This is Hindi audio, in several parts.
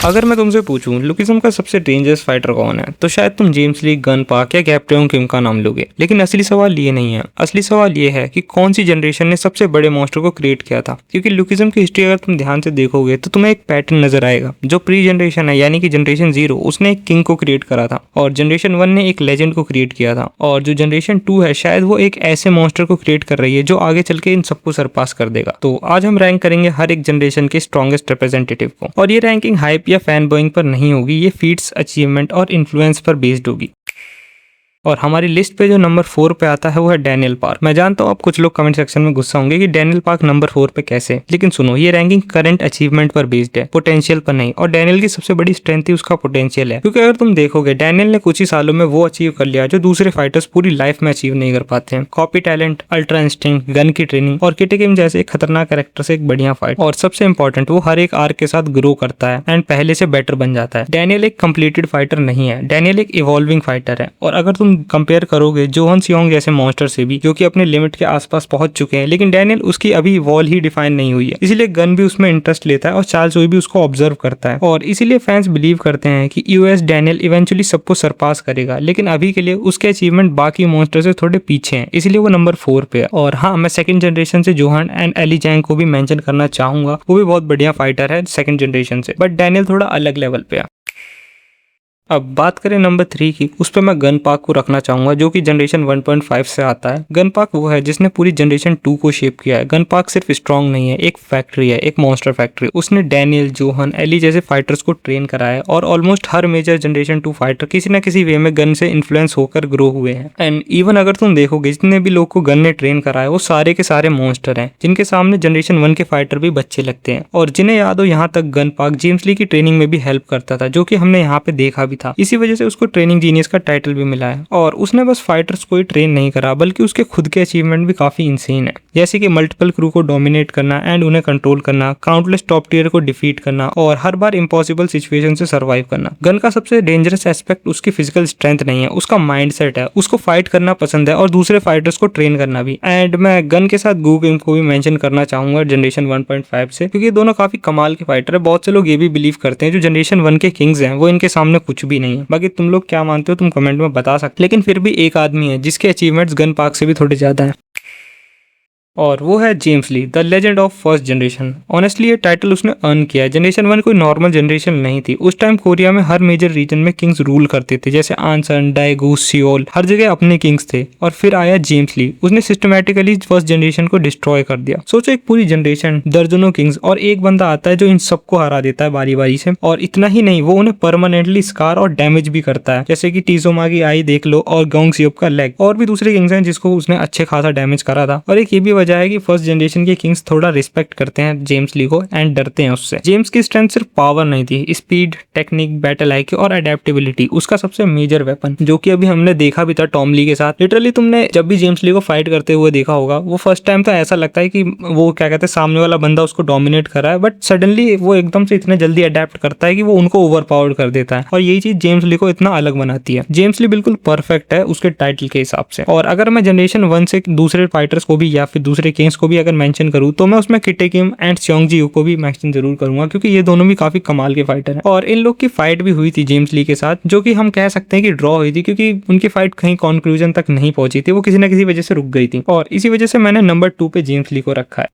अगर मैं तुमसे पूछूं लुकिज्म का सबसे डेंजरस फाइटर कौन है तो शायद तुम जेम्स ली, गन पार्क या गैप्रियन किम का नाम लोगे। लेकिन असली सवाल ये नहीं है। असली सवाल ये है कि कौन सी जनरेशन ने सबसे बड़े मॉन्स्टर को क्रिएट किया था। क्योंकि लुकिज्म की हिस्ट्री अगर तुम ध्यान से देखोगे तो तुम्हें एक पैटर्न नजर आएगा। जो प्री जनरेशन है यानी कि जनरेशन 0 उसने एक किंग को क्रिएट करा था और जनरेशन 1 ने एक लेजेंड को क्रिएट किया था और जो जनरेशन 2 है शायद वो एक ऐसे मॉन्स्टर को क्रिएट कर रही है जो आगे चल के इन सबको सरपास कर देगा। तो आज हम रैंक करेंगे हर एक जनरेशन के स्ट्रॉन्गेस्ट रिप्रेजेंटेटिव को और ये रैंकिंग हाइप या फैन बॉइंग पर नहीं होगी, ये फीट्स, अचीवमेंट और इन्फ्लुएंस पर बेस्ड होगी। और हमारी लिस्ट पे जो नंबर 4 पे आता है वो है डैनियल पार्क। मैं जानता हूँ आप कुछ लोग कमेंट सेक्शन में गुस्सा होंगे कि डैनियल पार्क नंबर 4 पे कैसे, लेकिन सुनो ये रैंकिंग करंट अचीवमेंट पर बेस्ड है, पोटेंशियल पर नहीं। और डैनियल की सबसे बड़ी स्ट्रेंथ ही उसका पोटेंशियल है। क्योंकि अगर तुम देखोगे डैनियल ने कुछ ही सालों में वो अचीव कर लिया जो दूसरे फाइटर्स पूरी लाइफ में अचीव नहीं कर पाते हैं। Copy talent, ultra instinct, gun की ट्रेनिंग और किट गेम जैसे एक खतरनाक कैरेक्टर से एक बढ़िया फाइट। और सबसे इंपॉर्टेंट वो हर एक आर्क के साथ ग्रो करता है एंड पहले से बेटर बन जाता है। डैनियल एक कंप्लीटेड फाइटर नहीं है, डैनियल एक इवॉल्विंग फाइटर है। और अगर तुम कंपेयर करोगे जोहन सियोंग जैसे मॉन्स्टर से भी जो कि अपने लिमिट के आसपास पहुंच चुके हैं, लेकिन डैनियल उसकी अभी वॉल ही डिफाइन नहीं हुई है। इसीलिए गन भी उसमें इंटरेस्ट लेता है और चार्ल्स भी उसको ऑब्जर्व करता है और इसीलिए फैंस बिलीव करते हैं कि यूएस डैनियल इवेंचुअली सबको सरपास करेगा। लेकिन अभी के लिए उसके अचीवमेंट बाकी मॉन्स्टर से थोड़े पीछे हैं, इसलिए वो नंबर 4 पे है। और हाँ, मैं सेकंड जनरेशन से जोहन एंड एली जैंग को भी मेंशन करना चाहूंगा। वो भी बहुत बढ़िया फाइटर है सेकंड जनरेशन से, बट डैनियल थोड़ा अलग लेवल पे है। अब बात करें नंबर 3 की, उस पर मैं गन पार्क को रखना चाहूंगा जो कि जनरेशन 1.5 से आता है। गन पार्क वो है जिसने पूरी जनरेशन 2 को शेप किया है। गन पार्क सिर्फ स्ट्रॉन्ग नहीं है, एक फैक्ट्री है, एक मॉन्स्टर फैक्ट्री। उसने डैनियल, जोहन, एली जैसे फाइटर्स को ट्रेन कराया है और ऑलमोस्ट हर मेजर जनरेशन 2 फाइटर किसी न किसी वे में गन से इन्फ्लुएंस होकर ग्रो हुए हैं। एंड इवन अगर तुम देखोगे जितने भी लोग को गन ने ट्रेन कराया वो सारे के सारे मॉन्स्टर हैं जिनके सामने जनरेशन 1 के फाइटर भी बच्चे लगते हैं। और जिन्हें याद हो यहाँ तक गन पार्क जेम्स ली की ट्रेनिंग में भी हेल्प करता था, जो कि हमने यहाँ पे देखा भी था। इसी वजह से उसको ट्रेनिंग जीनियस का टाइटल भी मिला है। और उसने बस फाइटर्स को ही ट्रेन नहीं करा बल्कि उसके खुद के अचीवमेंट भी काफी इंसेन है, जैसे कि मल्टीपल क्रू को डोमिनेट करना एंड उन्हें कंट्रोल करना, काउंटलेस टॉप टियर को डिफीट करना और हर बार इम्पॉसिबल सिचुएशन से सर्वाइव करना। गन का सबसे डेंजरस एस्पेक्ट उसकी फिजिकल स्ट्रेंथ नहीं है, उसका माइंडसेट है। उसको फाइट करना पसंद है और दूसरे फाइटर्स को ट्रेन करना भी। एंड मैं गन के साथ गू किम को भी मेंशन करना चाहूंगा जनरेशन 1.5 से, क्योंकि ये दोनों काफी कमाल के फाइटर है। बहुत से लोग ये भी बिलीव करते हैं जो जनरेशन 1 के किंग्स हैं वो इनके सामने कुछ भी नहीं है। बाकी तुम लोग क्या मानते हो तुम कमेंट में बता सकते, लेकिन फिर भी एक आदमी है जिसके अचीवमेंट्स गन पार्क से भी थोड़े ज्यादा हैं और वो है James Lee, the legend of first generation. Honestly ये टाइटल उसने अर्न किया है। जनरेशन 1 कोई नॉर्मल जनरेशन नहीं थी। उस टाइम कोरिया में हर मेजर रीजन में किंग्स रूल करते थे, जैसे आनसन, डाएगू, सियोल, हर जगह अपने किंग्स थे। और फिर आया जेम्स ली, उसने सिस्टमैटिकली फर्स्ट जनरेशन को डिस्ट्रॉय कर दिया। सोचो एक पूरी जनरेशन, दर्जनों किंग्स और एक बंदा आता है जो इन सबको हरा देता है बारी बारी से। और इतना ही नहीं, वो उन्हें परमानेंटली स्कार और डैमेज भी करता है, जैसे कि टीजोमा की आई देख लो और गोंग सियोप का लेग। और भी दूसरे किंग्स हैं जिसको उसने अच्छे खासा डैमेज करा था। और एक ये भी वजह है कि फर्स्ट जनरेशन के किंग्स थोड़ा रिस्पेक्ट करते हैं जेम्स ली को एंड डरते हैं उससे। जेम्स की स्ट्रेंथ सिर्फ पावर नहीं थी, स्पीड, टेक्निक, बैटल आईक्यू और अडेप्टेबिलिटी उसका सबसे मेजर वेपन, जो कि अभी हमने देखा भी था टॉम ली के साथ। लिटरली तुमने जब भी जेम्स ली को फाइट करते हुए देखा होगा, वो फर्स्ट टाइम तो ऐसा लगता है कि वो क्या कहते हैं सामने वाला बंदा उसको डोमिनेट कर रहा है, बट सडनली वो एकदम से इतने जल्दी अडेप्ट करता है कि वो उनको ओवरपावर्ड कर देता है। और यही चीज जेम्स ली को इतना अलग बनाती है। जेम्स ली बिल्कुल परफेक्ट है उसके टाइटल के हिसाब से। और अगर मैं जनरेशन 1 से दूसरे फाइटर्स को भी या फिर दूसरे किंग्स को भी अगर मेंशन करूं तो मैं उसमें किटे किम एंड सियोंग जी को भी मेंशन जरूर करूंगा, क्योंकि ये दोनों भी काफी कमाल के फाइटर हैं। और इन लोग की फाइट भी हुई थी जेम्स ली के साथ, जो कि हम कह सकते हैं कि ड्रॉ हुई थी, क्योंकि उनकी फाइट कहीं कंक्लूजन तक नहीं पहुंची थी, वो किसी न किसी वजह से रुक गई थी। और इसी वजह से मैंने नंबर 2 पे जेम्स ली को रखा है।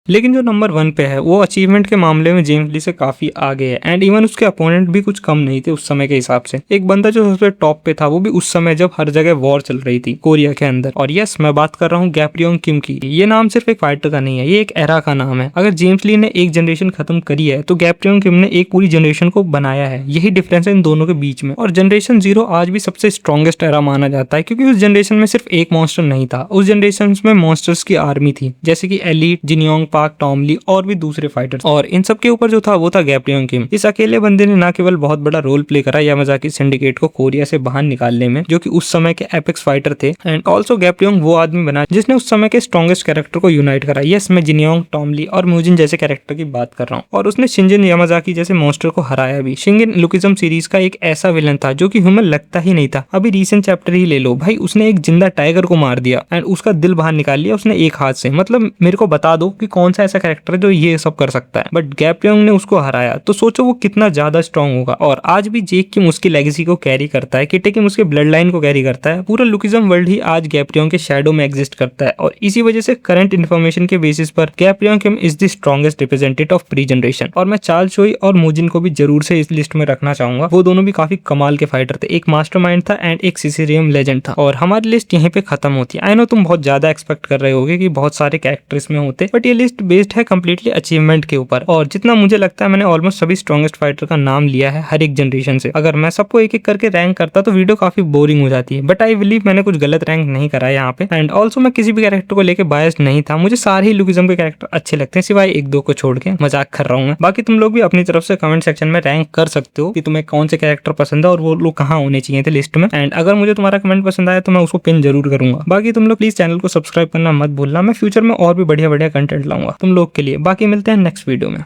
लेकिन जो नंबर 1 पे है वो अचीवमेंट के मामले में जेम्स ली से काफी आगे है एंड इवन उसके अपोनेंट भी कुछ कम नहीं थे उस समय के हिसाब से। एक बंदा जो सबसे टॉप पे था वो भी उस समय जब हर जगह वॉर चल रही थी कोरिया के अंदर। और यस, मैं बात कर रहा हूँ गैप्रियन किम की। ये नाम सिर्फ एक फाइटर का नहीं है, ये एक एरा का नाम है। अगर जेम्स ली ने एक जनरेशन खत्म करी है तो गैप्रियन किम ने एक पूरी जनरेशन को बनाया है। यही डिफरेंस है इन दोनों के बीच में। और जनरेशन 0 आज भी सबसे स्ट्रॉन्गेस्ट एरा माना जाता है, क्योंकि उस जनरेशन में सिर्फ एक मॉन्स्टर नहीं था, उस जनरेशन में मॉन्स्टर्स की आर्मी थी, जैसे कि एलीट, जिनियोंग पार्क, टॉम ली और भी दूसरे फाइटर्स। और इन सब के ऊपर जो था वो था गैप्रियन किम। इस अकेले बंदे ने ना केवल बहुत बड़ा रोल प्ले करा यामाजाकी सिंडिकेट को कोरिया से बाहर निकालने में, जो कि उस समय के एपेक्स फाइटर थे, एंड ऑल्सो गैप्रियन वो आदमी बना जिसने उस समय के स्ट्रॉन्गेस्ट कैरेक्टर को यूनाइट करा। यस, मैं जिनियोंग, टॉम ली और म्यूजिन जैसे कैरेक्टर की बात कर रहा हूँ। और उसने शिंजिन यामाजाकी जैसे मॉन्स्टर को हराया भी। शिंजिन लुकिज्म सीरीज का एक ऐसा विलन था जो कि ह्यूमन लगता ही नहीं था। अभी रिसेंट चैप्टर ही ले लो भाई, उसने एक जिंदा टाइगर को मार दिया एंड उसका दिल बाहर निकाल लिया उसने एक हाथ से। मतलब मेरे को बता दो कि कौन सा ऐसा कैरेक्टर है जो ये सब कर सकता है, बट गैप्योंग ने उसको हराया। तो सोचो वो कितना ज्यादा स्ट्रांग होगा। और आज भी जेक किम उसकी लेगेसी को कैरी करता है, किटे किम उसके ब्लड लाइन को कैरी करता है। पूरा लुकिज्म वर्ल्ड ही आज गैप्योंग के शैडो में एग्जिस्ट करता है और इसी वजह से करंट इन्फॉर्मेशन के बेसिस पर Gapyeong Kim is the strongest representative of pre generation. और मैं चार्ल चोई और मुजिन को भी जरूर से इस लिस्ट में रखना चाहूंगा। वो दोनों भी काफी कमाल के फाइटर थे, एक मास्टरमाइंड था एंड एक सिसिलियन लेजेंड था। और हमारी लिस्ट यहीं पे खत्म होती है। आई नो तुम बहुत ज्यादा एक्सपेक्ट कर रहे होगे कि बहुत सारे कैरेक्टर इसमें होते, बट ये लिस्ट बेस्ड है कंप्लीटली अचीवमेंट के ऊपर। और जितना मुझे लगता है मैंने ऑलमोस्ट सभी स्ट्रॉन्गेस्ट फाइटर का नाम लिया है हर एक जनरेशन से। अगर मैं सबको एक एक करके रैंक करता तो वीडियो काफी बोरिंग हो जाती है, बट आई बिलीव मैंने कुछ गलत रैंक नहीं करा है यहाँ पे। एंड ऑल्सो मैं किसी भी कैरेक्टर को लेकर बायस्ड नहीं था, मुझे सारे ही लुकिज्म के कैरेक्टर अच्छे लगते हैं सिवाय एक दो को छोड़ के। मजाक कर रहा हूँ मैं। बाकी तुम लोग भी अपनी तरफ से कमेंट सेक्शन में रैंक कर सकते हो कि तुम्हें कौन से कैरेक्टर पसंद है और वो लोग कहाँ होने चाहिए थे लिस्ट में। एंड अगर मुझे तुम्हारा कमेंट पसंद आया तो मैं उसको पिन जरूर करूंगा। बाकी तुम लोग प्लीज चैनल को सब्सक्राइब करना मत भूलना, मैं फ्यूचर में और भी बढ़िया बढ़िया कंटेंट लाऊंगा तुम लोग के लिए। बाकी मिलते हैं नेक्स्ट वीडियो में।